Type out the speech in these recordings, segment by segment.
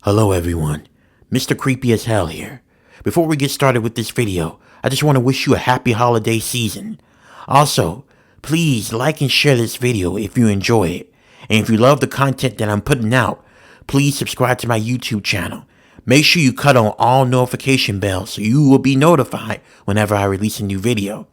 Hello everyone, Mr. Creepyashell here. Before we get started with this video, I just want to wish you a happy holiday season. Also, please like and share this video if you enjoy it. And if you love the content that I'm putting out, please subscribe to my YouTube channel. Make sure you cut on all notification bells so you will be notified whenever I release a new video.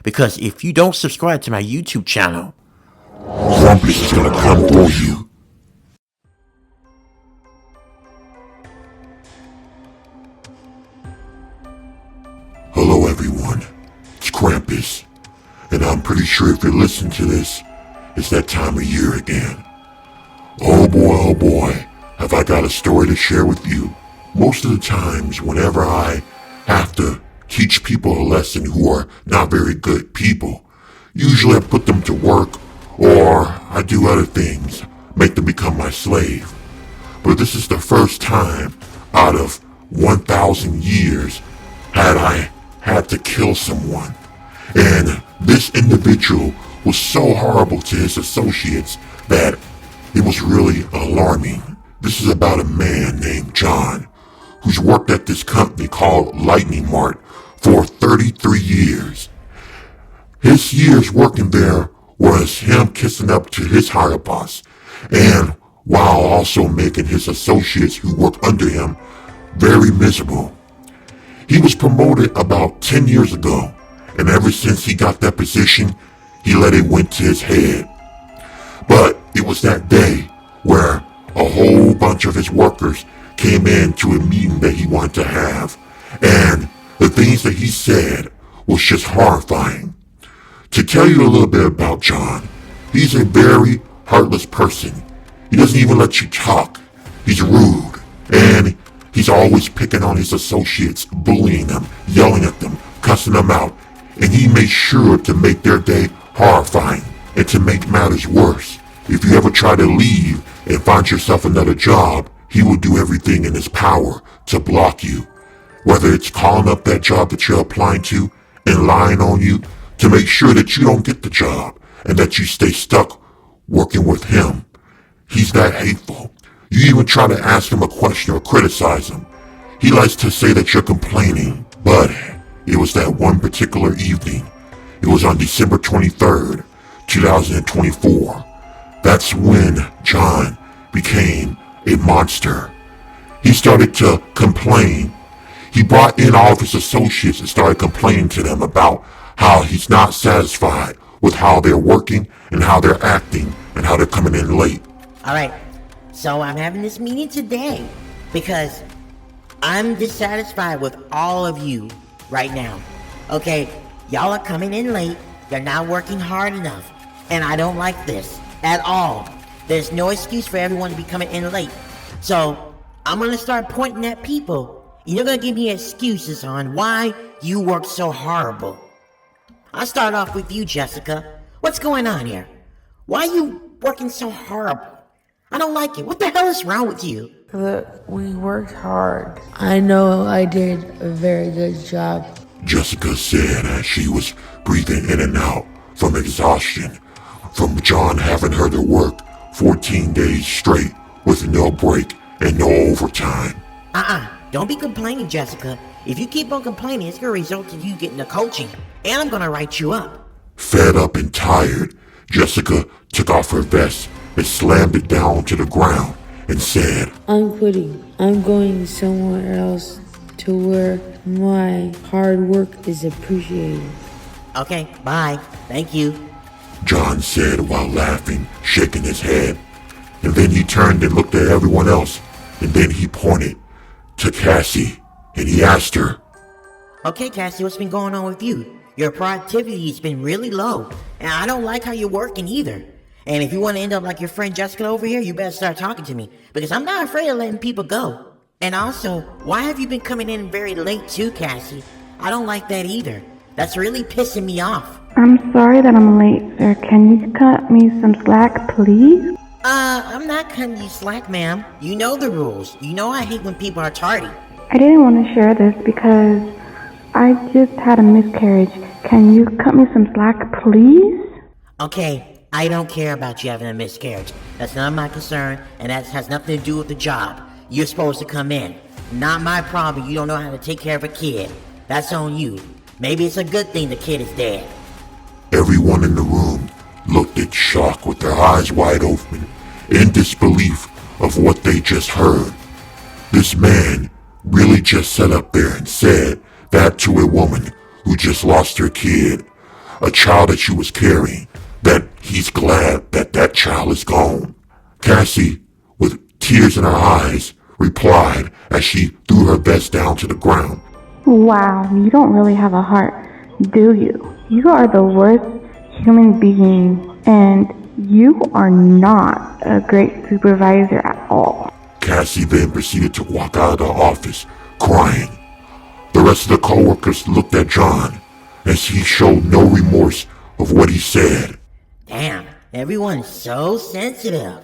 Because if you don't subscribe to my YouTube channel, Krampus is gonna come for you. Hello everyone, it's Krampus, and I'm pretty sure if you're listening to this, it's that time of year again. Oh boy, have I got a story to share with you. Most of the times, whenever I have to teach people a lesson who are not very good people, usually I put them to work, or I do other things, make them become my slave. But this is the first time out of 1,000 years had I had to kill someone. And this individual was so horrible to his associates that it was really alarming. This is about a man named John, who's worked at this company called Lightning Mart for 33 years. His years working there was him kissing up to his higher boss, and while also making his associates who work under him very miserable. He was promoted about 10 years ago, and ever since he got that position, he let it went to his head. But it was that day where a whole bunch of his workers came in to a meeting that he wanted to have, and the things that he said was just horrifying. To tell you a little bit about John, he's a very heartless person. He doesn't even let you talk. He's rude, and he's always picking on his associates, bullying them, yelling at them, cussing them out, and he makes sure to make their day horrifying. And to make matters worse, if you ever try to leave and find yourself another job, he will do everything in his power to block you. Whether it's calling up that job that you're applying to and lying on you to make sure that you don't get the job and that you stay stuck working with him. He's that hateful. You even try to ask him a question or criticize him. He likes to say that you're complaining, but it was that one particular evening. It was on December 23rd, 2024. That's when John became a monster. He started to complain. He brought in all of his associates and started complaining to them about how he's not satisfied with how they're working and how they're acting and how they're coming in late. Alright, so I'm having this meeting today because I'm dissatisfied with all of you right now. Okay, y'all are coming in late, you're not working hard enough, and I don't like this at all. There's no excuse for everyone to be coming in late. So, I'm gonna start pointing at people. You're gonna give me excuses on why you work so horrible. I'll start off with you, Jessica. What's going on here? Why are you working so horrible? I don't like it. What the hell is wrong with you? Look, we worked hard. I know I did a very good job. Jessica said as she was breathing in and out from exhaustion from John having her to work 14 days straight with no break and no overtime. Don't be complaining, Jessica. If you keep on complaining, it's gonna result in you getting a coaching, and I'm gonna write you up. Fed up and tired, Jessica took off her vest and slammed it down to the ground and said, I'm quitting. I'm going somewhere else to where my hard work is appreciated. Okay, bye. Thank you. John said while laughing, shaking his head. And then he turned and looked at everyone else, and then he pointed to Cassie, and he asked her, Okay, Cassie, what's been going on with you? Your productivity has been really low, and I don't like how you're working either. And if you want to end up like your friend Jessica over here, you better start talking to me, because I'm not afraid of letting people go. And also, why have you been coming in very late too, Cassie? I don't like that either. That's really pissing me off. I'm sorry that I'm late, sir. Can you cut me some slack, please? I'm not cutting you slack, ma'am. You know the rules. You know I hate when people are tardy. I didn't want to share this because I just had a miscarriage. Can you cut me some slack, please? Okay, I don't care about you having a miscarriage. That's none of my concern, and that has nothing to do with the job. you're supposed to come in. Not my problem, you don't know how to take care of a kid. That's on you. Maybe it's a good thing the kid is dead. Everyone in the room looked in shock with their eyes wide open, in disbelief of what they just heard. This man really just sat up there and said that to a woman who just lost her kid, a child that she was carrying, that he's glad that that child is gone. Cassie, with tears in her eyes, replied as she threw her vest down to the ground. Wow, you don't really have a heart, do you? You are the worst human being, and you are not a great supervisor at all. Cassie then proceeded to walk out of the office, crying. The rest of the co-workers looked at John, as he showed no remorse of what he said. Damn, everyone's so sensitive.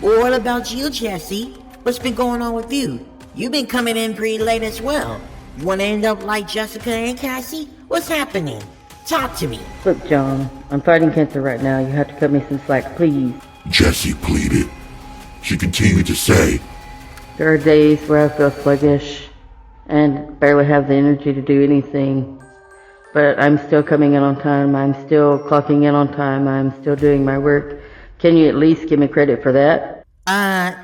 Well, what about you, Jesse? What's been going on with you? You've been coming in pretty late as well. You want to end up like Jessica and Cassie? What's happening? Talk to me. Look, John, I'm fighting cancer right now. You have to cut me some slack, please. Jessie pleaded. She continued to say, There are days where I feel sluggish and barely have the energy to do anything. But I'm still coming in on time. I'm still clocking in on time. I'm still doing my work. Can you at least give me credit for that?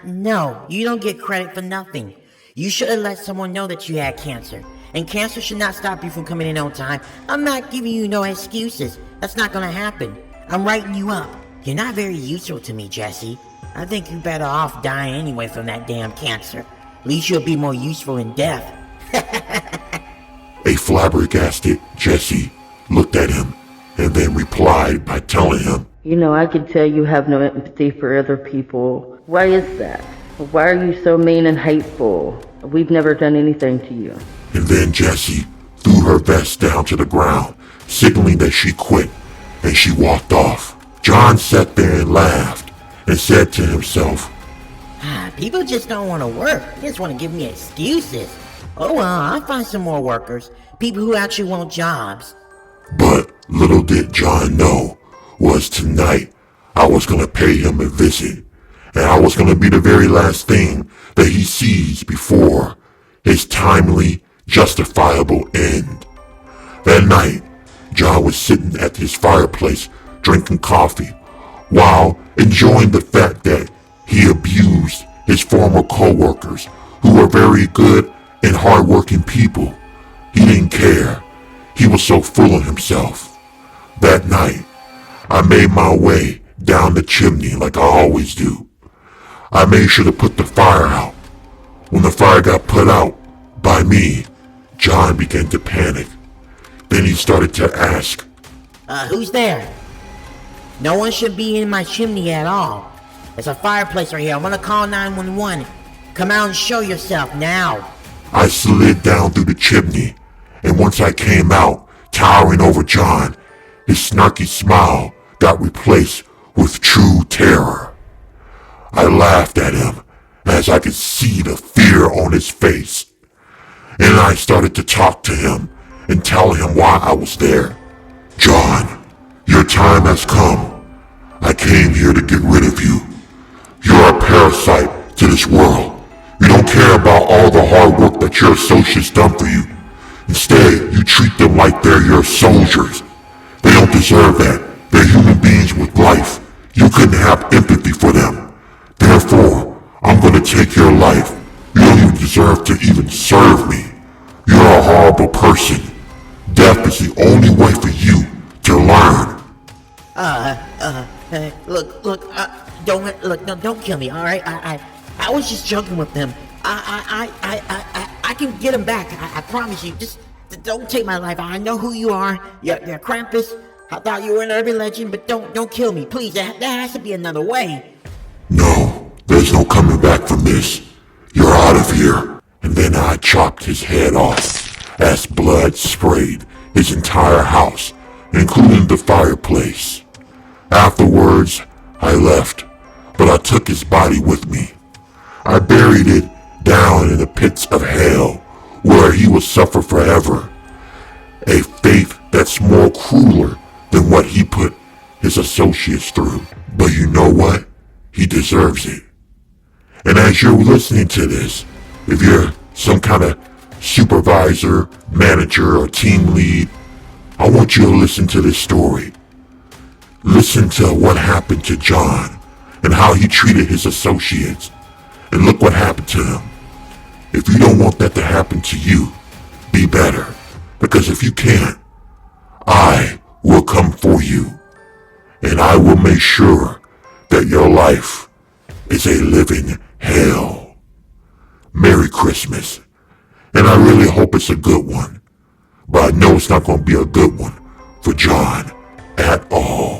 No, you don't get credit for nothing. You should have let someone know that you had cancer. And cancer should not stop you from coming in on time. I'm not giving you no excuses. That's not gonna happen. I'm writing you up. You're not very useful to me, Jesse. I think you're better off dying anyway from that damn cancer. At least you'll be more useful in death. A flabbergasted Jessie looked at him and then replied by telling him, You know, I can tell you have no empathy for other people. Why is that? Why are you so mean and hateful? We've never done anything to you. And then Jessie threw her vest down to the ground, signaling that she quit, and she walked off. John sat there and laughed and said to himself, People just don't want to work. They just want to give me excuses. Oh well, I'll find some more workers. People who actually want jobs. But little did John know was tonight I was going to pay him a visit, and I was going to be the very last thing that he sees before his timely, justifiable end. That night, John was sitting at his fireplace drinking coffee while enjoying the fact that he abused his former co-workers who were very good and hard-working people. He didn't care. He was so full of himself. That night, I made my way down the chimney like I always do. I made sure to put the fire out. When the fire got put out by me, John began to panic. Then he started to ask, Who's there? No one should be in my chimney at all. There's a fireplace right here. I'm gonna call 911. Come out and show yourself now. I slid down through the chimney, and once I came out, towering over John, his snarky smile got replaced with true terror. I laughed at him as I could see the fear on his face, and I started to talk to him and tell him why I was there. John, your time has come. I came here to get rid of you. You're a parasite to this world. You don't care about all the hard work that your associates done for you. Instead, you treat them like they're your soldiers. They don't deserve that. They're human beings with life. You couldn't have empathy for them. Therefore, I'm gonna take your life. You don't even deserve to even serve me. You're a horrible person. Death is the only way for you to learn. Don't kill me, all right? I was just joking with them. I can get him back. I promise you. Just don't take my life. I know who you are. You're Krampus. I thought you were an urban legend, but don't kill me, please. There has to be another way. No, there's no coming back from this. You're out of here. And then I chopped his head off as blood sprayed his entire house, including the fireplace. Afterwards, I left, but I took his body with me. I buried it down in the pits of hell, where he will suffer forever. A fate that's more crueler than what he put his associates through. But you know what? He deserves it. And as you're listening to this, if you're some kind of supervisor, manager, or team lead, I want you to listen to this story. Listen to what happened to John and how he treated his associates. And look what happened to them. If you don't want that to happen to you, be better. Because if you can't, I will come for you. And I will make sure that your life is a living hell. Merry Christmas. And I really hope it's a good one. But I know it's not going to be a good one for John at all.